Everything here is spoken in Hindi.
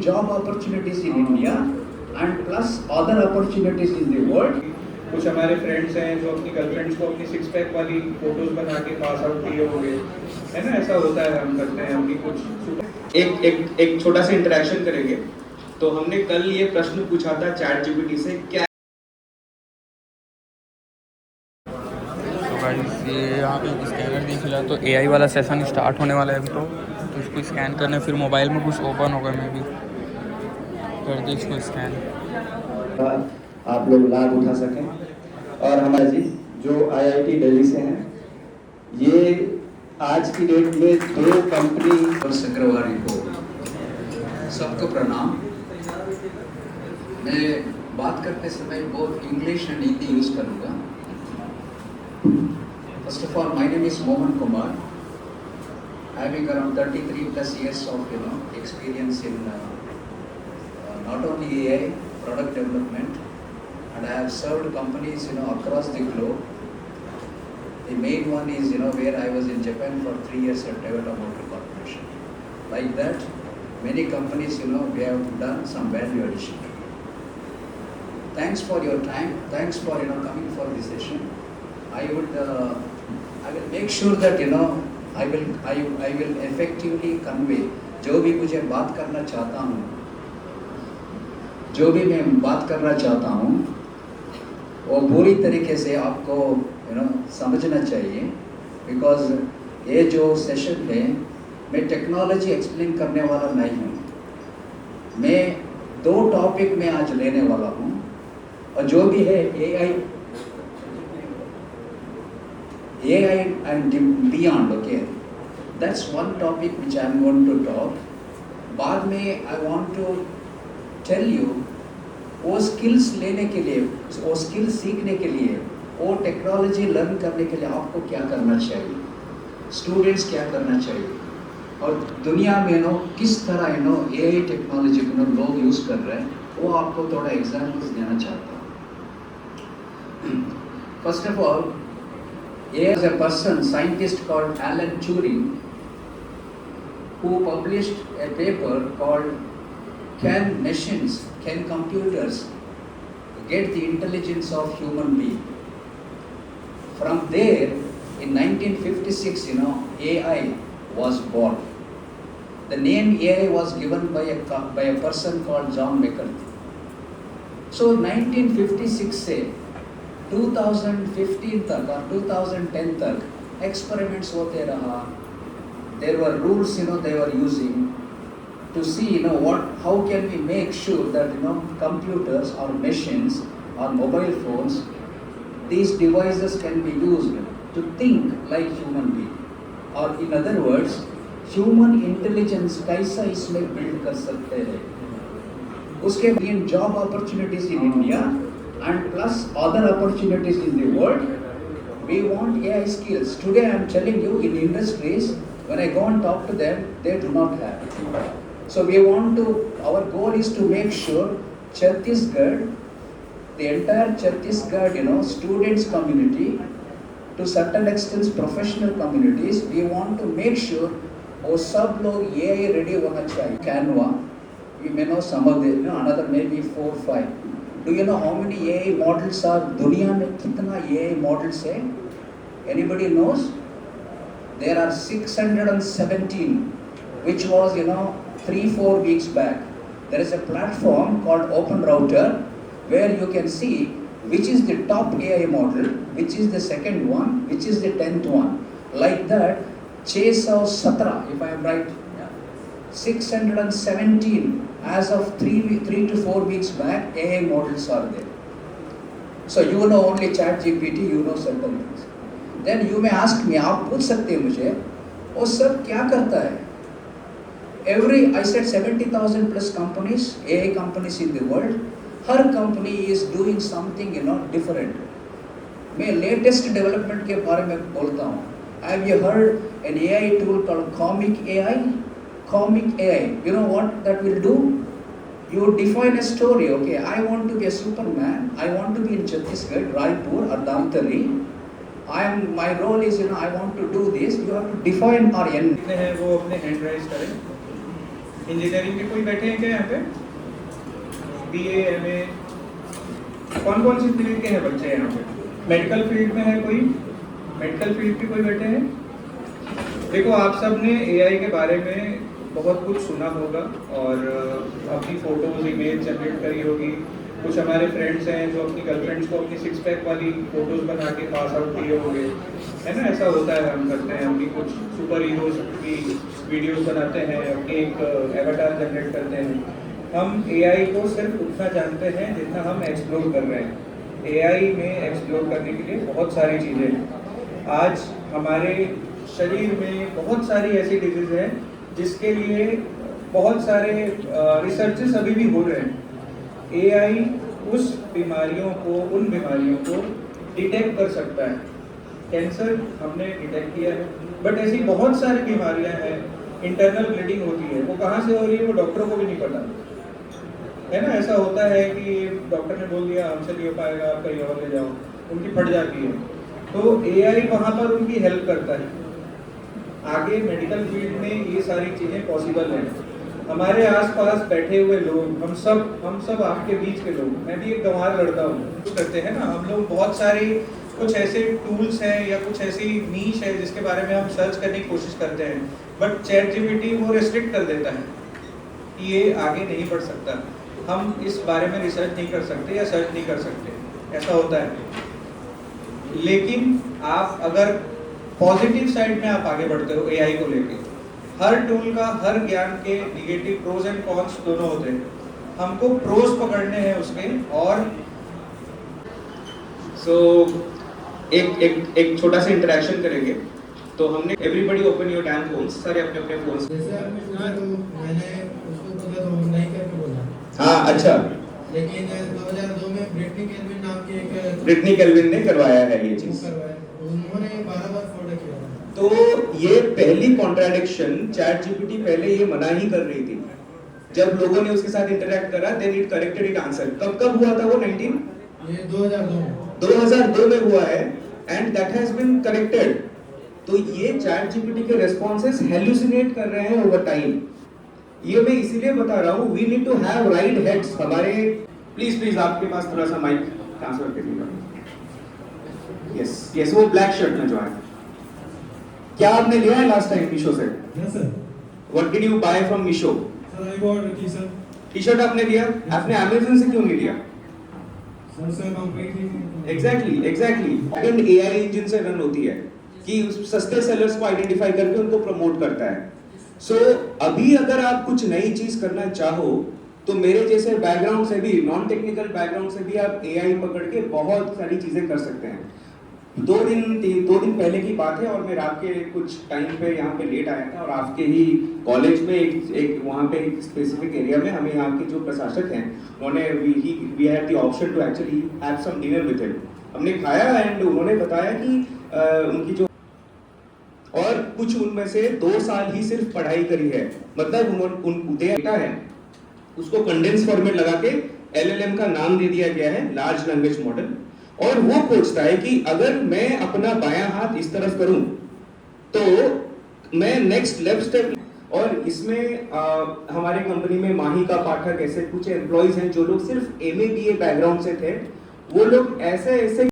job opportunities in India and plus other opportunities in the world. कुछ हमारे फ्रेंड्स हैं जो अपनी गर्लफ्रेंड्स को अपनी सिक्स पैक वाली फोटोज बना के पास आउट किए होंगे, है ना? ऐसा होता है, हम करते हैं अपनी कुछ एक छोटा सा इंटरेक्शन करेंगे। तो हमने कल ये प्रश्न पूछा था चैट जीपीटी से, क्या ये यहाँ पे स्कैनर दिख रहा है, तो एआई वाला सेशन स्टार्ट होने वाला है अभी। तो इसको स्कैन करने फिर मोबाइल में कुछ ओपन होगा, मैं भी कर दे इसको स्कैन, आप लोग लाभ उठा सकें। और हमारे जी जो आईआईटी दिल्ली से हैं, ये आज की डेट में 2 कंपनी और शुक्रवारी को सबको प्रणाम। मैं बात करते समय बहुत इंग्लिश एंड हिंदी यूज करूँगा। First of all, my name is Mohan Kumar. Having around 33 plus years of experience in not only AI product development, and I have served companies across the globe. The main one is where I was in Japan for 3 years at Toyota Motor Corporation. Like that, many companies we have done some value addition. Thanks for your time. Thanks for coming for this session. I will make sure that I will effectively convey जो भी मुझे बात करना चाहता हूँ, जो भी मैं बात करना चाहता हूँ, वो पूरी तरीके से आपको समझना चाहिए। बिकॉज ये जो सेशन है, मैं टेक्नोलॉजी एक्सप्लेन करने वाला नहीं हूँ। मैं 2 टॉपिक में आज लेने वाला हूँ, और जो भी है AI and beyond, okay? That's one topic which I'm going to talk. बाद में I want to tell you वो skills लेने के लिए, वो skills सीखने के लिए, वो टेक्नोलॉजी लर्न करने के लिए आपको क्या करना चाहिए, स्टूडेंट्स क्या करना चाहिए, और दुनिया में किस तरह AI टेक्नोलॉजी को लोग यूज़ कर रहे हैं, वो आपको थोड़ा एग्जाम्पल्स देना चाहता हूँ। First of all, there is a person, scientist called Alan Turing, who published a paper called Can Computers Get the Intelligence of Human Being? From there, in 1956, AI was born. The name AI was given by a person called John McCarthy. So 1956 से 2015 तक और 2010 तक एक्सपेरिमेंट्स होते रहा। There were rules they were using to see how can we make sure that computers or machines or mobile phones, these devices can be used to think like human being, or in other words, human intelligence कैसा इसमें build कर सकते हैं। उसके लिए job opportunities in India and plus other opportunities in the world, we want AI skills. Today I am telling you, in industries, when I go and talk to them, they do not have. So we want to, our goal is to make sure Chhattisgarh, the entire Chhattisgarh, students community, to certain extent professional communities, we want to make sure वो सब लोग AI ready होना चाहिए। Canva, you may know some of them, another maybe 4 or 5. Do you know how many AI models are? दुनिया में कितना AI models है? Anybody knows? There are 617, which was 3-4 weeks back. There is a platform called Open Router where you can see which is the top AI model, which is the second one, which is the 10th one. Like that, 617, if I am right, 617 as of 3 to 4 weeks back, AI models are there. So you know only ChatGPT, you know certain things. Then you may ask me, आप पूछ सकते हैं मुझे, वो सब क्या करता है? I said 70,000 plus companies, AI companies in the world. Her company is doing something different. मैं latest development के बारे में बोलता हूँ. Have you heard an AI tool called Comic AI? Comic AI. You know what that will do? You define a story. Okay, I want to be a Superman. I want to be in Chhattisgarh, Raipur or Dantari. My role is I want to do this. You have to define or end. वो अपने हैंड राइज करें। इंजीनियरिंग के कोई बैठे हैं क्या यहाँ पे? BA, MA, कौन कौन सी फील्ड के हैं बच्चे यहाँ पे? मेडिकल फील्ड में है कोई? मेडिकल फील्ड के कोई बैठे हैं? देखो, आप सब ने AI के बारे में बहुत कुछ सुना होगा और अपनी फोटोज इमेज जनरेट करी होगी। कुछ हमारे फ्रेंड्स हैं जो अपनी गर्लफ्रेंड्स को अपनी 6 पैक वाली फोटोज बना के पास आउट किए होंगे, है ना? ऐसा होता है, हम करते हैं। अपनी कुछ सुपर हीरोज की वीडियोस बनाते हैं, अपनी एक एवाटार जनरेट करते हैं। हम AI को सिर्फ उतना जानते हैं जितना हम एक्सप्लोर कर रहे हैं। AI में एक्सप्लोर करने के लिए बहुत सारी चीज़ें हैं। आज हमारे शरीर में बहुत सारी ऐसी डिजीज हैं जिसके लिए बहुत सारे रिसर्चेस अभी भी हो रहे हैं। AI उस बीमारियों को, उन बीमारियों को डिटेक्ट कर सकता है। कैंसर हमने डिटेक्ट किया है, बट ऐसी बहुत सारी बीमारियां हैं। इंटरनल ब्लीडिंग होती है, वो कहाँ से हो रही है वो डॉक्टरों को भी नहीं पता, है ना? ऐसा होता है कि डॉक्टर ने बोल दिया हमसे नहीं हो पाएगा, आप कहीं और ले जाओ, उनकी फट जाती है। तो AI वहाँ पर उनकी हेल्प करता है। आगे मेडिकल फील्ड में ये सारी चीज़ें पॉसिबल हैं। हमारे आसपास बैठे हुए लोग, हम सब आपके बीच के लोग, मैं भी एक गंवार लड़का हूँ, करते हैं ना हम लोग। बहुत सारी कुछ ऐसे टूल्स हैं या कुछ ऐसी नीश है जिसके बारे में हम सर्च करने की कोशिश करते हैं, बट ChatGPT वो रिस्ट्रिक्ट कर देता है कि ये आगे नहीं बढ़ सकता, हम इस बारे में रिसर्च नहीं कर सकते या सर्च नहीं कर सकते, ऐसा होता है। लेकिन आप अगर पॉजिटिव साइड में आप आगे बढ़ते हो AI को लेके, हर टूल का, हर ज्ञान के निगेटिव प्रोज एंड कॉन्स दोनों होते हैं। हमको प्रोज पकड़ने हैं उसके। और सो एक छोटा सा इंटरेक्शन करेंगे। तो हमने everybody open your dam phones, सारे अपने अपने फोन्स। जैसे आपने पूछा तो मैंने उसको बोला तो नहीं करके बोला। हाँ, अच्छा। लेकिन 2002 में ब्रिटनी केल्विन नाम की एक ब्रिटनी केल्विन ने करवाया है ये चीज। उन्होंने 12 बार फॉरवर्ड किया। तो ये पहली कॉन्ट्राडिक्शन, ChatGPT पहले ये मना ही कर रही थी। जब लोगों ने उसके साथ इंटरेक्ट करा, then it corrected it answer. कब हुआ था वो? 19 ये 2002 में हुआ है, and that has been corrected. तो ये ChatGPT के रेस्पॉन्सेस हेलुसिनेट कर रहे हैं ओवर टाइम। ये मैं इसीलिए बता रहा हूँ, we need to have right heads. हमारे प्लीज आपके पास थोड़ा सा माइक ट्रांसफर करिएगा। यस, वो ब्लैक शर्ट में जो है, क्या आपने लिया है लास्ट टाइम मीशो से? Yes sir. What did you buy from Meesho? Sir I bought T-shirt. T-shirt आपने लिया? आपने अमेज़न से क्यों नहीं लिया? Sir completely exactly again AI engine से रन होती है कि सस्ते सेलर्स को आइडेंटिफाई करके उनको प्रमोट करता है। सो अभी अगर आप कुछ नई चीज करना चाहो तो मेरे जैसे बैकग्राउंड से भी, नॉन टेक्निकल बैकग्राउंड से भी आप AI पकड़ के बहुत सारी चीजें कर सकते हैं। 2 दिन पहले की बात है, और मैं रात के कुछ टाइम पे यहाँ पे लेट आया था, और आपके ही कॉलेज में एक वहाँ पे एक स्पेसिफिक एरिया में हमें यहाँ के जो प्रशासक हैं उन्होंने we had the option to actually have some dinner with him. हमने खाया एंड उन्होंने बताया कि उनकी जो, और कुछ उनमें से 2 साल ही सिर्फ पढ़ाई करी है, मतलब उन्होंने डेटा है उसको कंडेंस फॉर्मेट लगा के LLM का नाम दे दिया गया है, लार्ज लैंग्वेज मॉडल। और वो पूछता है कि अगर मैं अपना बायां हाथ इस तरफ करूं तो मैं नेक्स्ट लेफ्ट स्टेप। और इसमें हमारे कंपनी में माही का पाठक, ऐसे कुछ एम्प्लॉइज हैं जो लोग सिर्फ MA BA बैकग्राउंड से थे, वो लोग ऐसे